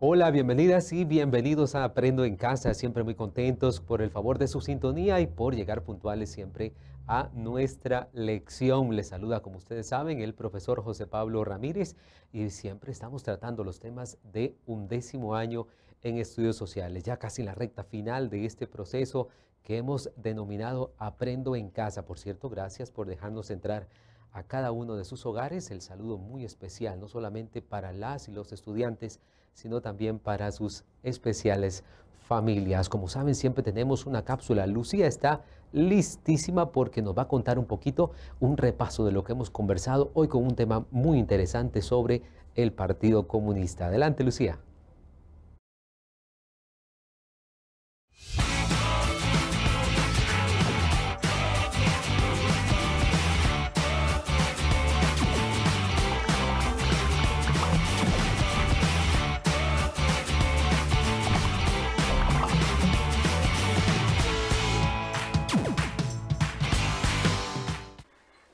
Hola, bienvenidas y bienvenidos a Aprendo en Casa. Siempre muy contentos por el favor de su sintonía y por llegar puntuales siempre a nuestra lección. Les saluda, como ustedes saben, el profesor José Pablo Ramírez y siempre estamos tratando los temas de 11º año en estudios sociales. Ya casi en la recta final de este proceso que hemos denominado Aprendo en Casa. Por cierto, gracias por dejarnos entrar a cada uno de sus hogares. El saludo muy especial, no solamente para las y los estudiantes, sino también para sus especiales familias. Como saben, siempre tenemos una cápsula. Lucía está listísima porque nos va a contar un poquito, un repaso de lo que hemos conversado hoy con un tema muy interesante sobre el Partido Comunista. Adelante, Lucía.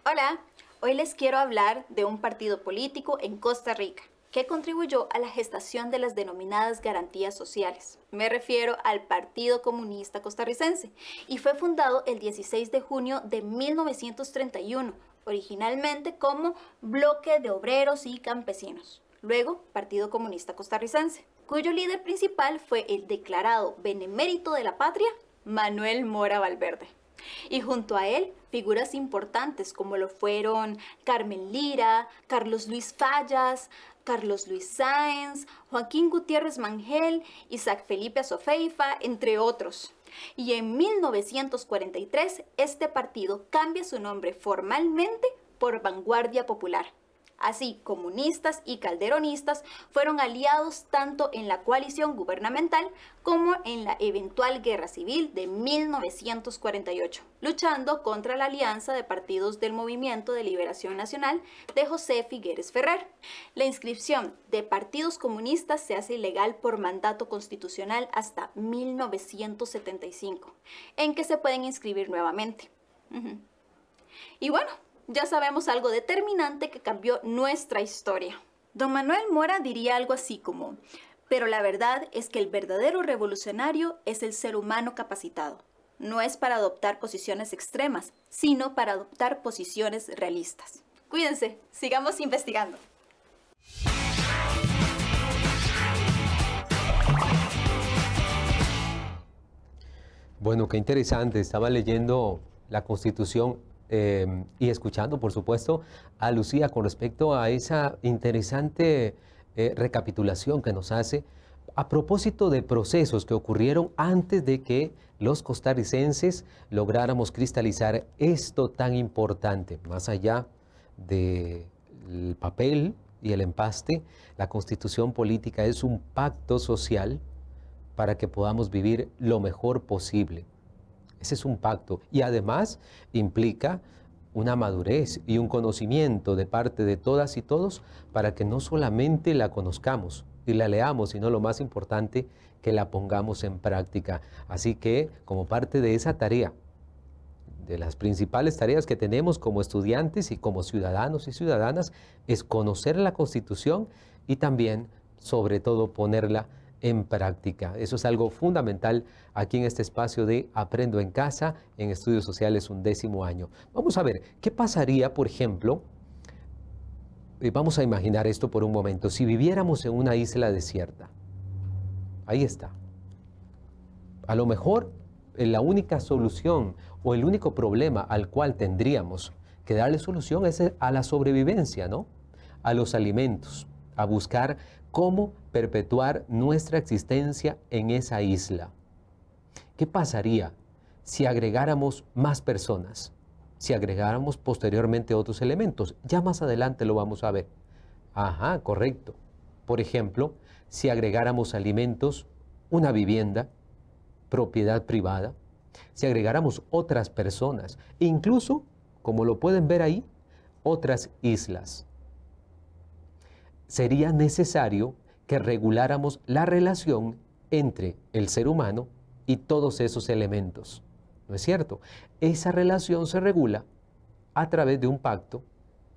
Hola, hoy les quiero hablar de un partido político en Costa Rica que contribuyó a la gestación de las denominadas garantías sociales. Me refiero al Partido Comunista Costarricense y fue fundado el 16 de junio de 1931, originalmente como Bloque de Obreros y Campesinos, luego Partido Comunista Costarricense, cuyo líder principal fue el declarado benemérito de la patria, Manuel Mora Valverde. Y junto a él, figuras importantes como lo fueron Carmen Lira, Carlos Luis Fallas, Carlos Luis Sáenz, Joaquín Gutiérrez Mangel, Isaac Felipe Azofeifa, entre otros. Y en 1943, este partido cambia su nombre formalmente por Vanguardia Popular. Así, comunistas y calderonistas fueron aliados tanto en la coalición gubernamental como en la eventual guerra civil de 1948, luchando contra la alianza de partidos del Movimiento de Liberación Nacional de José Figueres Ferrer. La inscripción de partidos comunistas se hace ilegal por mandato constitucional hasta 1975, en que se pueden inscribir nuevamente. Y bueno, ya sabemos algo determinante que cambió nuestra historia. Don Manuel Mora diría algo así como: pero la verdad es que el verdadero revolucionario es el ser humano capacitado. No es para adoptar posiciones extremas, sino para adoptar posiciones realistas. Cuídense, sigamos investigando. Bueno, qué interesante. Estaba leyendo la Constitución y escuchando, por supuesto, a Lucía con respecto a esa interesante recapitulación que nos hace a propósito de procesos que ocurrieron antes de que los costarricenses lográramos cristalizar esto tan importante. Más allá del papel y el empaste, la Constitución política es un pacto social para que podamos vivir lo mejor posible. Ese es un pacto y además implica una madurez y un conocimiento de parte de todas y todos para que no solamente la conozcamos y la leamos, sino lo más importante, que la pongamos en práctica. Así que, como parte de esa tarea, de las principales tareas que tenemos como estudiantes y como ciudadanos y ciudadanas, es conocer la Constitución y también, sobre todo, ponerla en práctica. Eso es algo fundamental aquí en este espacio de Aprendo en Casa, en Estudios Sociales 11º año. Vamos a ver, ¿qué pasaría, por ejemplo? Vamos a imaginar esto por un momento. Si viviéramos en una isla desierta, ahí está. A lo mejor la única solución o el único problema al cual tendríamos que darle solución es a la sobrevivencia, ¿no? A los alimentos, a buscar cómo perpetuar nuestra existencia en esa isla. ¿Qué pasaría si agregáramos más personas? Si agregáramos posteriormente otros elementos. Ya más adelante lo vamos a ver. Ajá, correcto. Por ejemplo, si agregáramos alimentos, una vivienda, propiedad privada, si agregáramos otras personas, incluso, como lo pueden ver ahí, otras islas. Sería necesario que reguláramos la relación entre el ser humano y todos esos elementos. ¿No es cierto? Esa relación se regula a través de un pacto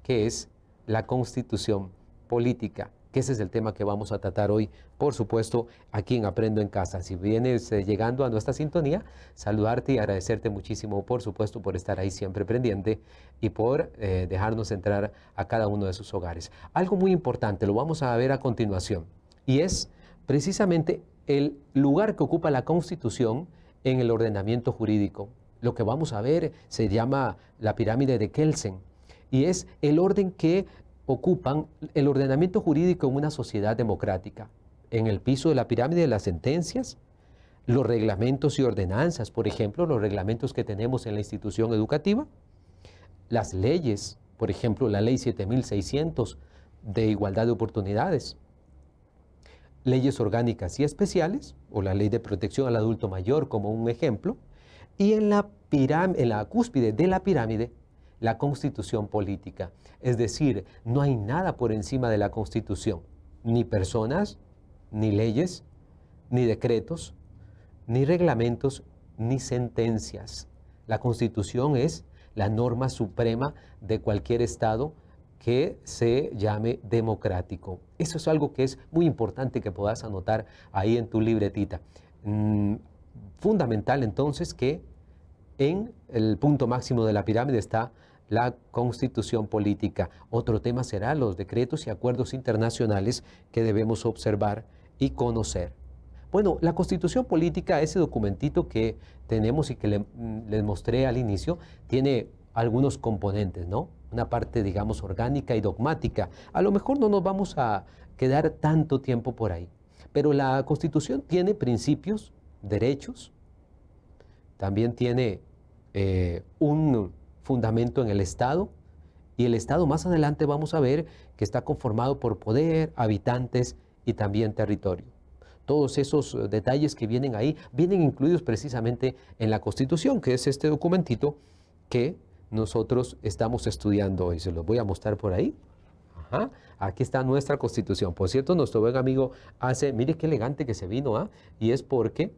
que es la Constitución política que ese es el tema que vamos a tratar hoy, por supuesto, aquí en Aprendo en Casa. Si vienes llegando a nuestra sintonía, saludarte y agradecerte muchísimo, por supuesto, por estar ahí siempre pendiente y por dejarnos entrar a cada uno de sus hogares. Algo muy importante, lo vamos a ver a continuación, y es precisamente el lugar que ocupa la Constitución en el ordenamiento jurídico. Lo que vamos a ver se llama la pirámide de Kelsen, y es el orden que ocupan el ordenamiento jurídico en una sociedad democrática. En el piso de la pirámide, las sentencias, los reglamentos y ordenanzas, por ejemplo, los reglamentos que tenemos en la institución educativa, las leyes, por ejemplo, la ley 7600 de igualdad de oportunidades, leyes orgánicas y especiales, o la ley de protección al adulto mayor como un ejemplo, y en la cúspide de la pirámide, la Constitución política. Es decir, no hay nada por encima de la Constitución, ni personas, ni leyes, ni decretos, ni reglamentos, ni sentencias. La Constitución es la norma suprema de cualquier Estado que se llame democrático. Eso es algo que es muy importante que puedas anotar ahí en tu libretita. Fundamental entonces que en el punto máximo de la pirámide está la Constitución política. Otro tema será los decretos y acuerdos internacionales que debemos observar y conocer. Bueno, la Constitución política, ese documentito que tenemos y que les mostré al inicio, tiene algunos componentes, ¿no? Una parte, digamos, orgánica y dogmática. A lo mejor no nos vamos a quedar tanto tiempo por ahí, pero la Constitución tiene principios, derechos, también tiene un fundamento en el Estado, y el Estado más adelante vamos a ver que está conformado por poder, habitantes y también territorio. Todos esos detalles que vienen ahí, vienen incluidos precisamente en la Constitución, que es este documentito que nosotros estamos estudiando hoy. Se los voy a mostrar por ahí. Ajá. Aquí está nuestra Constitución. Por cierto, nuestro buen amigo hace, mire qué elegante que se vino, ¿ah? Y es porque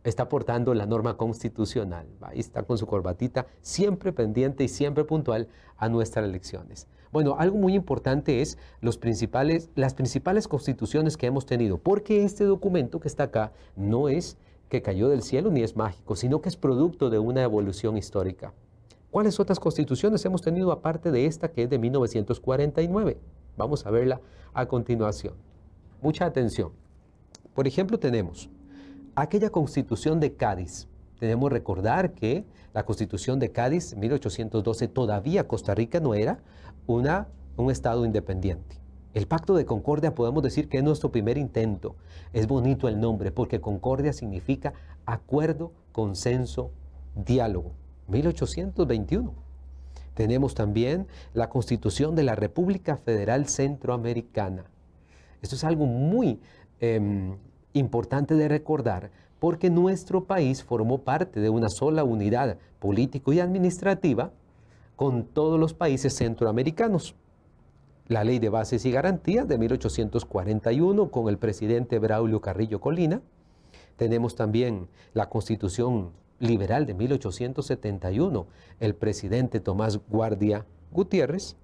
está portando la norma constitucional. Ahí está con su corbatita, siempre pendiente y siempre puntual a nuestras lecciones. Bueno, algo muy importante es las principales constituciones que hemos tenido, porque este documento que está acá no es que cayó del cielo ni es mágico, sino que es producto de una evolución histórica. ¿Cuáles otras constituciones hemos tenido aparte de esta que es de 1949? Vamos a verla a continuación. Mucha atención. Por ejemplo, tenemos aquella Constitución de Cádiz. Debemos recordar que la Constitución de Cádiz, 1812, todavía Costa Rica no era un Estado independiente. El Pacto de Concordia podemos decir que es nuestro primer intento. Es bonito el nombre porque Concordia significa acuerdo, consenso, diálogo. 1821. Tenemos también la Constitución de la República Federal Centroamericana. Esto es algo muy importante de recordar porque nuestro país formó parte de una sola unidad político y administrativa con todos los países centroamericanos. La Ley de Bases y Garantías de 1841 con el presidente Braulio Carrillo Colina. Tenemos también la Constitución Liberal de 1871, el presidente Tomás Guardia Gutiérrez.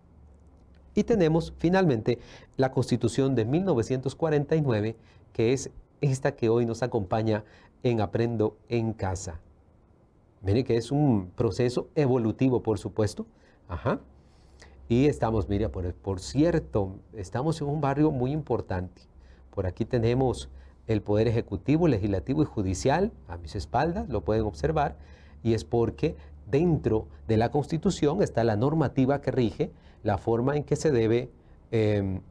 Y tenemos finalmente la Constitución de 1949, que es esta que hoy nos acompaña en Aprendo en Casa. Mire que es un proceso evolutivo, por supuesto. Ajá. Y estamos, mira, por cierto, estamos en un barrio muy importante. Por aquí tenemos el Poder Ejecutivo, Legislativo y Judicial a mis espaldas, lo pueden observar, y es porque dentro de la Constitución está la normativa que rige la forma en que se debe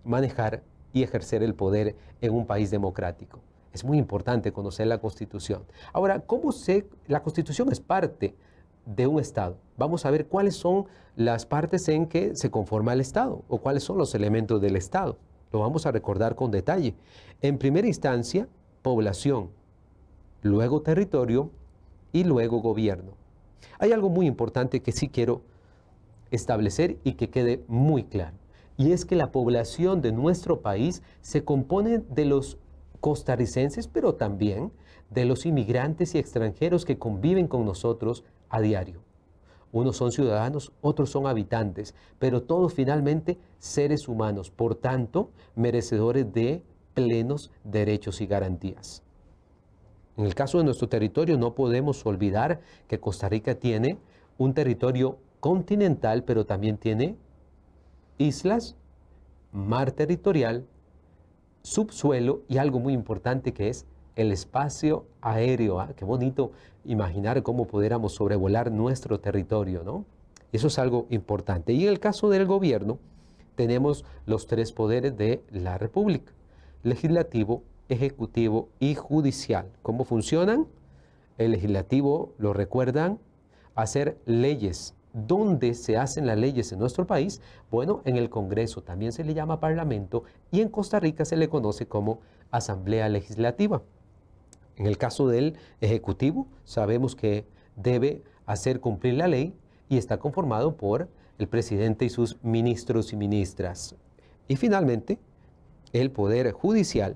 manejar y ejercer el poder en un país democrático. Es muy importante conocer la Constitución. Ahora, la Constitución es parte de un Estado. Vamos a ver cuáles son las partes en que se conforma el Estado o cuáles son los elementos del Estado. Lo vamos a recordar con detalle. En primera instancia, población, luego territorio y luego gobierno. Hay algo muy importante que sí quiero establecer y que quede muy claro. Y es que la población de nuestro país se compone de los costarricenses, pero también de los inmigrantes y extranjeros que conviven con nosotros a diario. Unos son ciudadanos, otros son habitantes, pero todos finalmente seres humanos, por tanto, merecedores de plenos derechos y garantías. En el caso de nuestro territorio, no podemos olvidar que Costa Rica tiene un territorio continental, pero también tiene islas, mar territorial, subsuelo y algo muy importante que es el espacio aéreo. ¿Ah? Qué bonito imaginar cómo pudiéramos sobrevolar nuestro territorio, ¿no? Eso es algo importante. Y en el caso del gobierno, tenemos los tres poderes de la República: legislativo, ejecutivo y judicial. ¿Cómo funcionan? El legislativo, lo recuerdan, hacer leyes. ¿Dónde se hacen las leyes en nuestro país? Bueno, en el Congreso, también se le llama Parlamento, y en Costa Rica se le conoce como Asamblea Legislativa. En el caso del Ejecutivo, sabemos que debe hacer cumplir la ley y está conformado por el presidente y sus ministros y ministras. Y finalmente, el Poder Judicial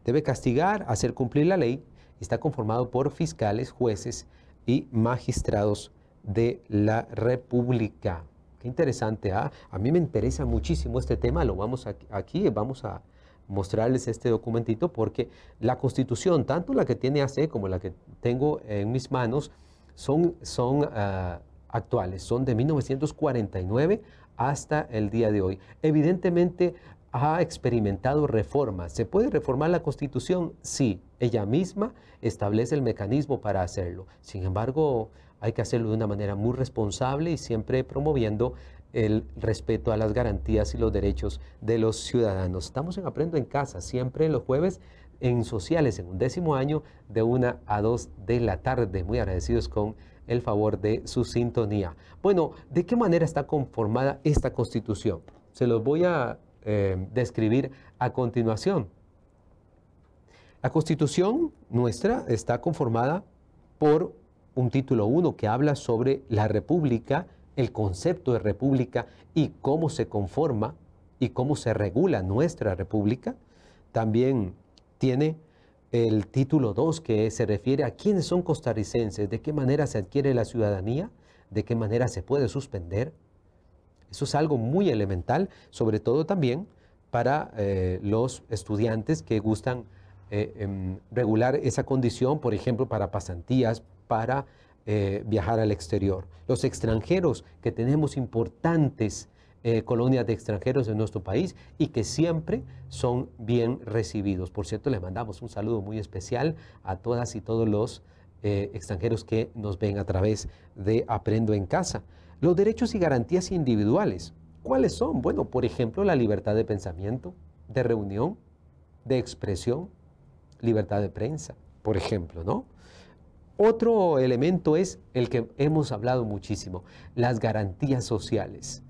debe castigar, hacer cumplir la ley y está conformado por fiscales, jueces y magistrados de la República. Qué interesante, ¿ah? A mí me interesa muchísimo este tema, lo vamos aquí vamos a mostrarles este documentito porque la Constitución, tanto la que tiene AC como la que tengo en mis manos, son actuales, son de 1949 hasta el día de hoy. Evidentemente ha experimentado reformas. ¿Se puede reformar la Constitución? Sí, ella misma establece el mecanismo para hacerlo. Sin embargo, hay que hacerlo de una manera muy responsable y siempre promoviendo el respeto a las garantías y los derechos de los ciudadanos. Estamos en Aprendo en Casa, siempre los jueves en Sociales, en 11º año, de 1 a 2 de la tarde. Muy agradecidos con el favor de su sintonía. Bueno, ¿de qué manera está conformada esta Constitución? Se los voy a describir a continuación. La Constitución nuestra está conformada por un título 1 que habla sobre la República, el concepto de República y cómo se conforma y cómo se regula nuestra República. También tiene el título 2 que se refiere a quiénes son costarricenses, de qué manera se adquiere la ciudadanía, de qué manera se puede suspender. Eso es algo muy elemental, sobre todo también para los estudiantes que gustan regular esa condición, por ejemplo, para pasantías, para viajar al exterior. Los extranjeros, que tenemos importantes colonias de extranjeros en nuestro país y que siempre son bien recibidos. Por cierto, les mandamos un saludo muy especial a todas y todos los extranjeros que nos ven a través de Aprendo en Casa. Los derechos y garantías individuales, ¿cuáles son? Bueno, por ejemplo, la libertad de pensamiento, de reunión, de expresión, libertad de prensa, por ejemplo, ¿no? Otro elemento es el que hemos hablado muchísimo, las garantías sociales.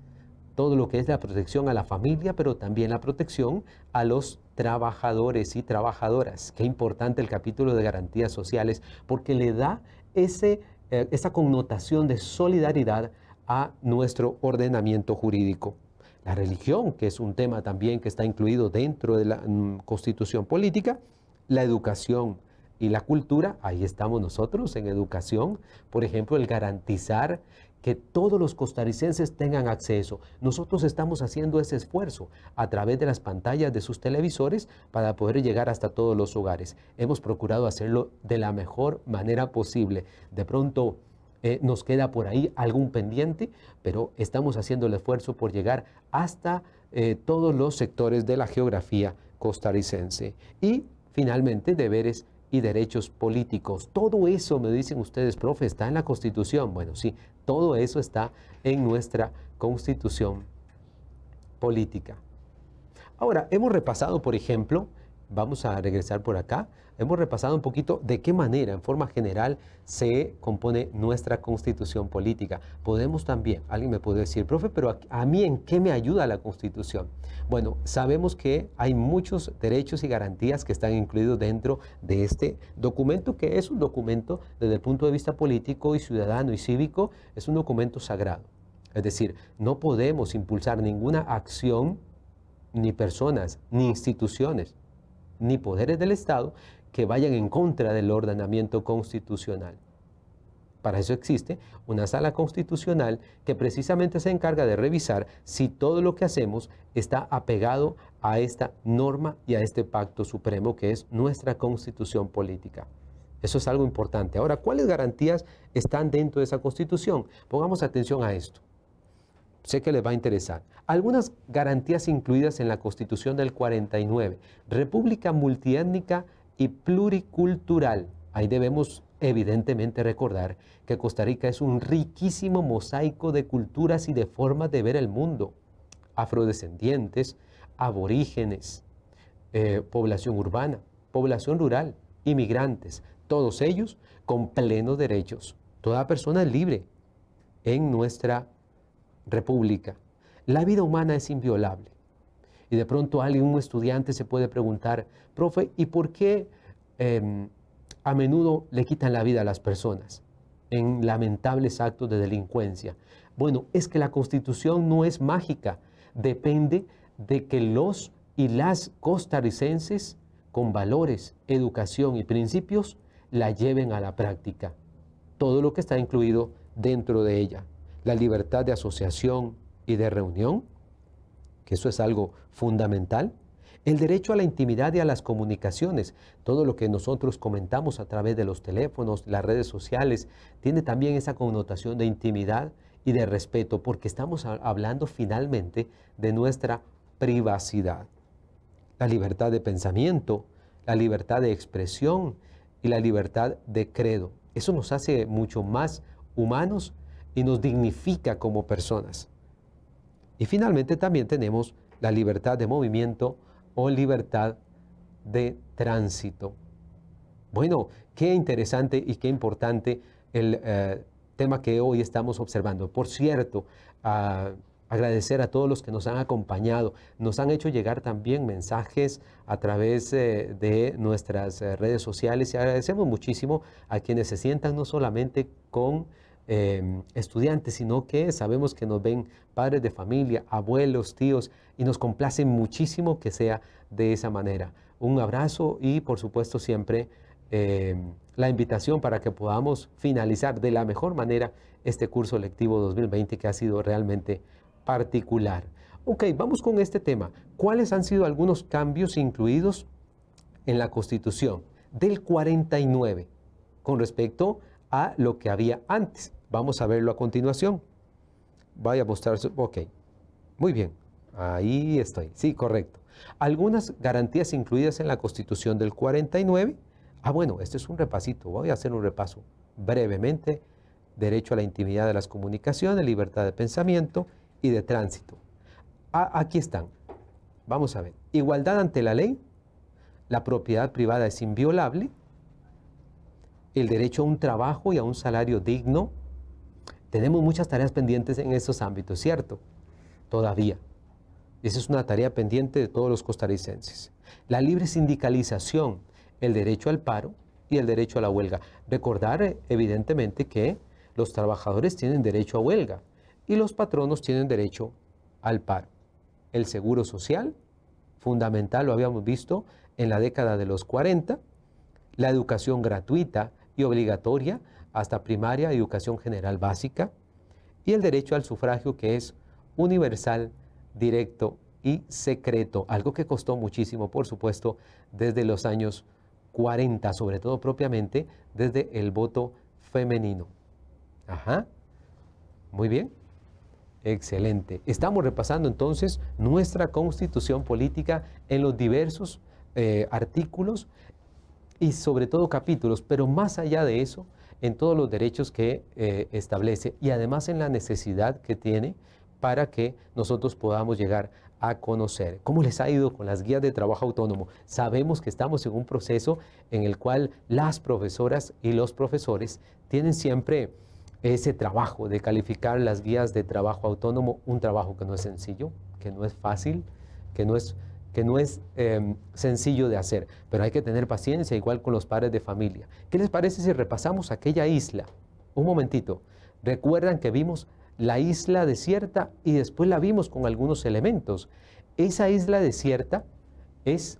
Todo lo que es la protección a la familia, pero también la protección a los trabajadores y trabajadoras. Qué importante el capítulo de garantías sociales, porque le da esa connotación de solidaridad a nuestro ordenamiento jurídico. La religión, que es un tema también que está incluido dentro de la Constitución política, la educación y la cultura, ahí estamos nosotros en educación, por ejemplo, el garantizar que todos los costarricenses tengan acceso. Nosotros estamos haciendo ese esfuerzo a través de las pantallas de sus televisores para poder llegar hasta todos los hogares. Hemos procurado hacerlo de la mejor manera posible. De pronto nos queda por ahí algún pendiente, pero estamos haciendo el esfuerzo por llegar hasta todos los sectores de la geografía costarricense. Y finalmente, deberes y derechos políticos. Todo eso, me dicen ustedes, profe, está en la Constitución. Bueno, sí, todo eso está en nuestra Constitución política. Ahora, hemos repasado, por ejemplo, vamos a regresar por acá, hemos repasado un poquito de qué manera, en forma general, se compone nuestra Constitución política. Podemos también, alguien me puede decir, profe, pero a mí, ¿en qué me ayuda la Constitución? Bueno, sabemos que hay muchos derechos y garantías que están incluidos dentro de este documento, que es un documento desde el punto de vista político y ciudadano y cívico, es un documento sagrado. Es decir, no podemos impulsar ninguna acción, ni personas, ni instituciones, ni poderes del Estado que vayan en contra del ordenamiento constitucional. Para eso existe una sala constitucional que precisamente se encarga de revisar si todo lo que hacemos está apegado a esta norma y a este pacto supremo que es nuestra constitución política. Eso es algo importante. Ahora, ¿cuáles garantías están dentro de esa constitución? Pongamos atención a esto. Sé que les va a interesar. Algunas garantías incluidas en la Constitución del 49. República multiétnica y pluricultural. Ahí debemos evidentemente recordar que Costa Rica es un riquísimo mosaico de culturas y de formas de ver el mundo. Afrodescendientes, aborígenes, población urbana, población rural, inmigrantes, todos ellos con plenos derechos. Toda persona es libre en nuestra república. La vida humana es inviolable. Y de pronto un estudiante se puede preguntar, profe, ¿y por qué a menudo le quitan la vida a las personas en lamentables actos de delincuencia? Bueno, es que la Constitución no es mágica. Depende de que los y las costarricenses con valores, educación y principios la lleven a la práctica. Todo lo que está incluido dentro de ella. La libertad de asociación y de reunión, que eso es algo fundamental. El derecho a la intimidad y a las comunicaciones. Todo lo que nosotros comentamos a través de los teléfonos, las redes sociales, tiene también esa connotación de intimidad y de respeto, porque estamos hablando finalmente de nuestra privacidad. La libertad de pensamiento, la libertad de expresión y la libertad de credo. Eso nos hace mucho más humanos y nos dignifica como personas. Y finalmente también tenemos la libertad de movimiento o libertad de tránsito. Bueno, qué interesante y qué importante el tema que hoy estamos observando. Por cierto, agradecer a todos los que nos han acompañado. Nos han hecho llegar también mensajes a través de nuestras redes sociales y agradecemos muchísimo a quienes se sientan no solamente con estudiantes, sino que sabemos que nos ven padres de familia, abuelos, tíos, y nos complace muchísimo que sea de esa manera. Un abrazo y por supuesto siempre la invitación para que podamos finalizar de la mejor manera este curso lectivo 2020 que ha sido realmente particular. Ok, vamos con este tema. ¿Cuáles han sido algunos cambios incluidos en la Constitución del 49 con respecto a lo que había antes? Vamos a verlo a continuación. Vaya a mostrarse. Ok, muy bien. Ahí estoy. Sí, correcto. Algunas garantías incluidas en la Constitución del 49. Bueno, este es un repasito. Voy a hacer un repaso brevemente. Derecho a la intimidad de las comunicaciones, libertad de pensamiento y de tránsito. Aquí están. Vamos a ver. Igualdad ante la ley. La propiedad privada es inviolable. El derecho a un trabajo y a un salario digno. Tenemos muchas tareas pendientes en estos ámbitos, ¿cierto? Todavía. Esa es una tarea pendiente de todos los costarricenses. La libre sindicalización, el derecho al paro y el derecho a la huelga. Recordar, evidentemente, que los trabajadores tienen derecho a huelga y los patronos tienen derecho al paro. El seguro social, fundamental, lo habíamos visto en la década de los 40. La educación gratuita y obligatoria hasta primaria, educación general básica, y el derecho al sufragio, que es universal, directo y secreto, algo que costó muchísimo, por supuesto, desde los años 40, sobre todo propiamente desde el voto femenino. Ajá, muy bien, excelente. Estamos repasando entonces nuestra Constitución política en los diversos artículos y sobre todo capítulos, pero más allá de eso, en todos los derechos que establece y además en la necesidad que tiene para que nosotros podamos llegar a conocer. ¿Cómo les ha ido con las guías de trabajo autónomo? Sabemos que estamos en un proceso en el cual las profesoras y los profesores tienen siempre ese trabajo de calificar las guías de trabajo autónomo, un trabajo que no es sencillo, que no es fácil, que no es sencillo de hacer, pero hay que tener paciencia, igual con los padres de familia. ¿Qué les parece si repasamos aquella isla? Un momentito. ¿Recuerdan que vimos la isla desierta y después la vimos con algunos elementos? Esa isla desierta es,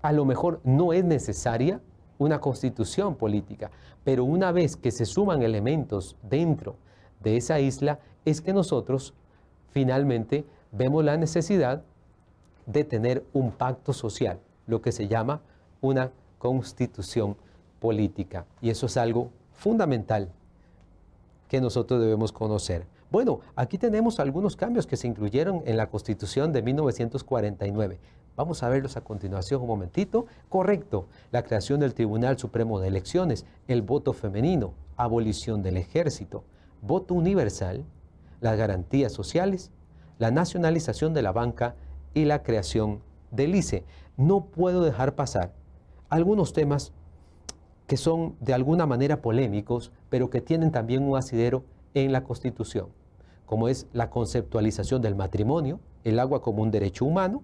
a lo mejor no es necesaria una constitución política, pero una vez que se suman elementos dentro de esa isla, es que nosotros finalmente vemos la necesidad de tener un pacto social, lo que se llama una constitución política. Y eso es algo fundamental que nosotros debemos conocer. Bueno, aquí tenemos algunos cambios que se incluyeron en la Constitución de 1949. Vamos a verlos a continuación un momentito. Correcto, la creación del Tribunal Supremo de Elecciones, el voto femenino, abolición del ejército, voto universal, las garantías sociales, la nacionalización de la banca y la creación del ICE. No puedo dejar pasar algunos temas que son de alguna manera polémicos, pero que tienen también un asidero en la Constitución, como es la conceptualización del matrimonio, el agua como un derecho humano,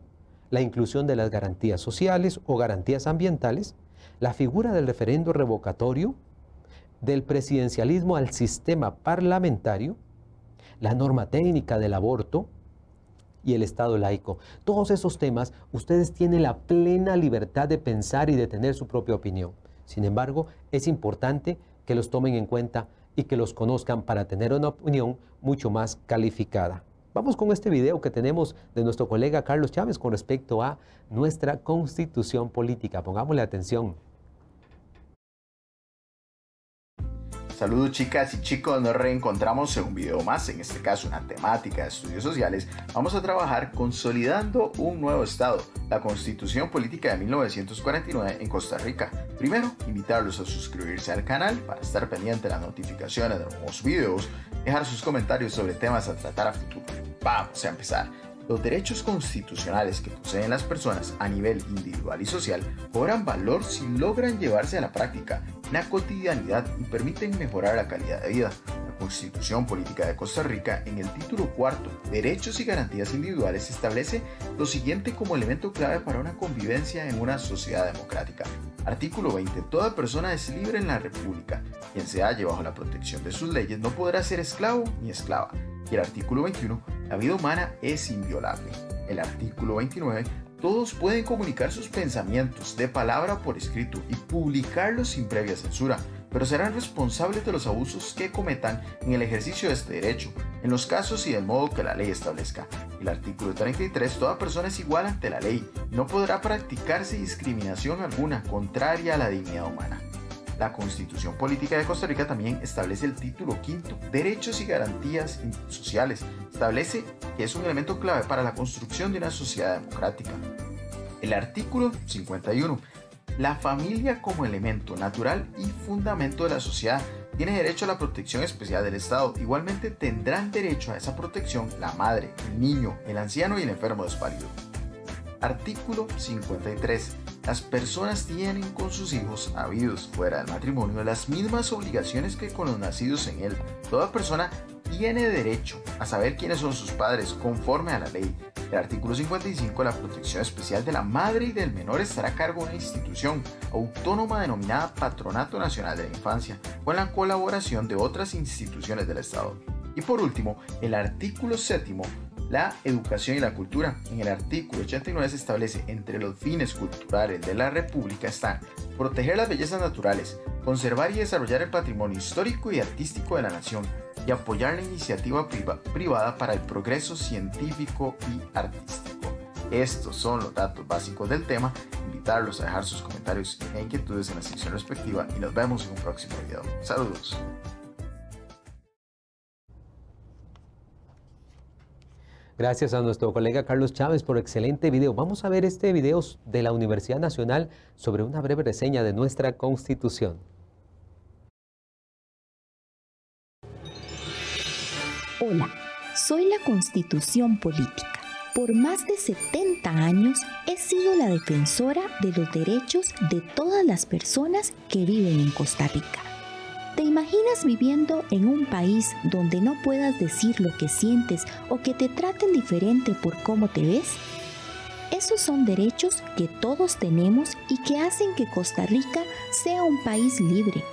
la inclusión de las garantías sociales o garantías ambientales, la figura del referendo revocatorio, del presidencialismo al sistema parlamentario, la norma técnica del aborto y el Estado laico. Todos esos temas, ustedes tienen la plena libertad de pensar y de tener su propia opinión. Sin embargo, es importante que los tomen en cuenta y que los conozcan para tener una opinión mucho más calificada. Vamos con este video que tenemos de nuestro colega Carlos Chávez con respecto a nuestra constitución política. Pongámosle atención. Saludos chicas y chicos, nos reencontramos en un video más, en este caso una temática de estudios sociales. Vamos a trabajar consolidando un nuevo estado, la Constitución Política de 1949 en Costa Rica. Primero, invitarlos a suscribirse al canal para estar pendiente de las notificaciones de nuevos videos, dejar sus comentarios sobre temas a tratar a futuro. Vamos a empezar. Los derechos constitucionales que poseen las personas a nivel individual y social cobran valor si logran llevarse a la práctica en la cotidianidad y permiten mejorar la calidad de vida. La Constitución Política de Costa Rica, en el título cuarto, Derechos y Garantías Individuales, establece lo siguiente como elemento clave para una convivencia en una sociedad democrática. Artículo 20. Toda persona es libre en la República. Quien se halle bajo la protección de sus leyes no podrá ser esclavo ni esclava. Y el artículo 21. La vida humana es inviolable. El artículo 29. Todos pueden comunicar sus pensamientos de palabra o por escrito y publicarlos sin previa censura, pero serán responsables de los abusos que cometan en el ejercicio de este derecho, en los casos y del modo que la ley establezca. El artículo 33. Toda persona es igual ante la ley y no podrá practicarse discriminación alguna contraria a la dignidad humana. La Constitución Política de Costa Rica también establece el título quinto, Derechos y Garantías Sociales. Establece que es un elemento clave para la construcción de una sociedad democrática. El artículo 51. La familia como elemento natural y fundamento de la sociedad tiene derecho a la protección especial del Estado. Igualmente tendrán derecho a esa protección la madre, el niño, el anciano y el enfermo desvalido. Artículo 53. Las personas tienen con sus hijos habidos fuera del matrimonio las mismas obligaciones que con los nacidos en él. Toda persona tiene derecho a saber quiénes son sus padres conforme a la ley. El artículo 55. La protección especial de la madre y del menor estará a cargo de una institución autónoma denominada Patronato Nacional de la Infancia, con la colaboración de otras instituciones del Estado. Y por último, el artículo 7. La educación y la cultura. En el artículo 89 se establece entre los fines culturales de la República están proteger las bellezas naturales, conservar y desarrollar el patrimonio histórico y artístico de la nación y apoyar la iniciativa privada para el progreso científico y artístico. Estos son los datos básicos del tema. Invitarlos a dejar sus comentarios e inquietudes en la sección respectiva y nos vemos en un próximo video. Saludos. Gracias a nuestro colega Carlos Chávez por excelente video. Vamos a ver este video de la Universidad Nacional sobre una breve reseña de nuestra Constitución. Hola, soy la Constitución Política. Por más de 70 años he sido la defensora de los derechos de todas las personas que viven en Costa Rica. ¿Te imaginas viviendo en un país donde no puedas decir lo que sientes o que te traten diferente por cómo te ves? Esos son derechos que todos tenemos y que hacen que Costa Rica sea un país libre,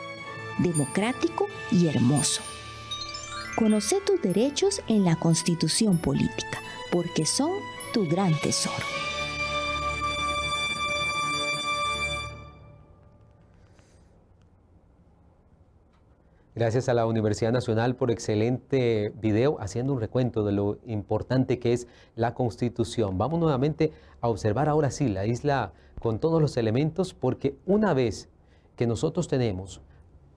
democrático y hermoso. Conoce tus derechos en la Constitución Política, porque son tu gran tesoro. Gracias a la Universidad Nacional por excelente video haciendo un recuento de lo importante que es la Constitución. Vamos nuevamente a observar ahora sí la isla con todos los elementos, porque una vez que nosotros tenemos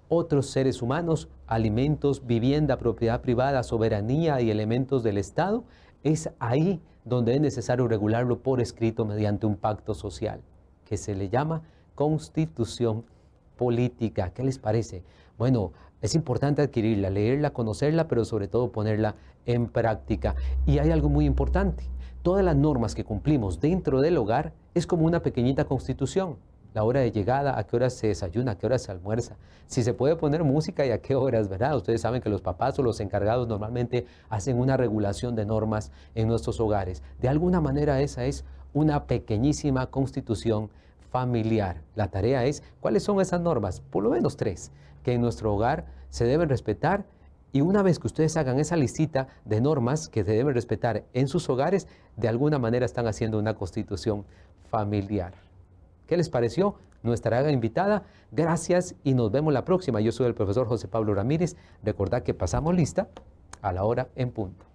otros seres humanos, alimentos, vivienda, propiedad privada, soberanía y elementos del Estado, es ahí donde es necesario regularlo por escrito mediante un pacto social, que se le llama Constitución política. ¿Qué les parece? Bueno, es importante adquirirla, leerla, conocerla, pero sobre todo ponerla en práctica. Y hay algo muy importante. Todas las normas que cumplimos dentro del hogar es como una pequeñita constitución. La hora de llegada, a qué horas se desayuna, a qué horas se almuerza, si se puede poner música y a qué horas, ¿verdad? Ustedes saben que los papás o los encargados normalmente hacen una regulación de normas en nuestros hogares. De alguna manera esa es una pequeñísima constitución familiar. La tarea es, ¿cuáles son esas normas? Por lo menos 3, que en nuestro hogar se deben respetar, y una vez que ustedes hagan esa listita de normas que se deben respetar en sus hogares, de alguna manera están haciendo una constitución familiar. ¿Qué les pareció? Nuestra invitada. Gracias y nos vemos la próxima. Yo soy el profesor José Pablo Ramírez. Recordad que pasamos lista a la hora en punto.